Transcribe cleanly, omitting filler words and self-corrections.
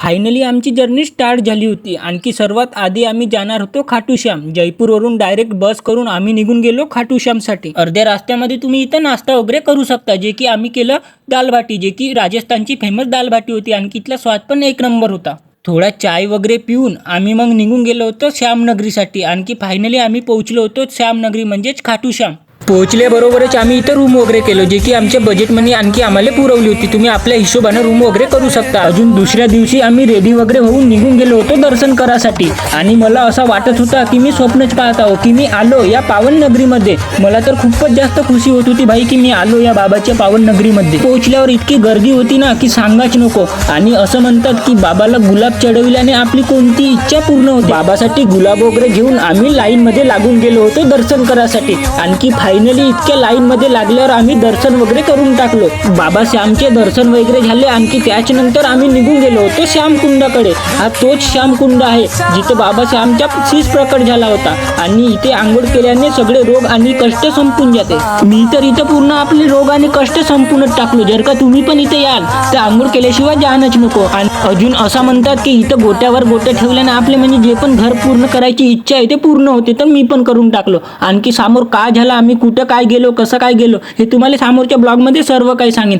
Finally आमची journey start झाली होती. आणखी सर्वात आधी आम्ही जाणार होतो खाटू श्याम. जयपूरवरून डायरेक्ट बस करून आम्ही निघून गेलो खाटू श्यामसाठी. अर्ध्या रस्त्यामध्ये तुम्ही इथं नाश्ता वगैरे करू शकता, जे की आम्ही केलं दाल बाटी, जे की राजस्थानची फेमस दाल बाटी होती. आणखी इथला स्वाद पण एक नंबर होता. थोडा चाय वगैरे पिऊन आम्ही मग निघून गेलो होतो श्यामनगरीसाठी. आणखी फायनली आम्ही पोहोचलो होतो श्यामनगरी म्हणजेच खाटू श्याम. पोहोचल्याबरोबरच आम्ही इथं रूम वगैरे केलो, जे की आमच्या बजेटमध्ये आणखी आम्हाला पुरवली होती. तुम्ही आपल्या हिशोबानं रूम वगैरे करू शकता. अजून दुसऱ्या दिवशी आम्ही रेडी वगैरे होऊन निघून गेलो होतो दर्शन करासाठी. आणि मला असं वाटत होता की मी स्वप्नच पाहत आहो की मी आलो या पावन नगरीमध्ये. मला तर खूपच जास्त खुशी होत होती भाई की मी आलो या बाबाच्या पावन नगरीमध्ये. पोहोचल्यावर इतकी गर्दी होती ना की सांगाच नको. आणि असं म्हणतात की बाबाला गुलाब चढविल्याने आपली कोणती इच्छा पूर्ण होते. बाबासाठी गुलाब वगैरे घेऊन आम्ही लाईनमध्ये लागून गेलो होतो दर्शन करासाठी. आणखी फायनली इतक्या लाईन मध्ये लागल्यावर आम्ही दर्शन वगैरे करून टाकलो. बाबा श्यामचे दर्शन वगैरे झाले. आणखी त्याच्यानंतर आम्ही निघून गेलो होतो श्यामकुंडाकडे. हा तोच श्यामकुंड आहे जिथे बाबा श्यामचा शीश प्रकट झाला होता. आणि इथे आंघोळ केल्याने सगळे रोग आणि कष्ट संपून जाते. मी तर इथं पूर्ण आपले रोग आणि कष्ट संपूनच टाकलो. जर का तुम्ही पण इथे याल तर आंघोळ केल्याशिवाय जाणच नको. आणि अजून असं म्हणतात की इथं गोट्यावर गोट्या ठेवल्याने आपले म्हणजे जे पण घर पूर्ण करायची इच्छा आहे ते पूर्ण होते. तर मी पण करून टाकलो. आणखी समोर काय झालं, आम्ही कुठं काय गेलो, कसं काय गेलो, हे तुम्हाला समोरच्या ब्लॉगमध्ये सर्व काही सांगेन.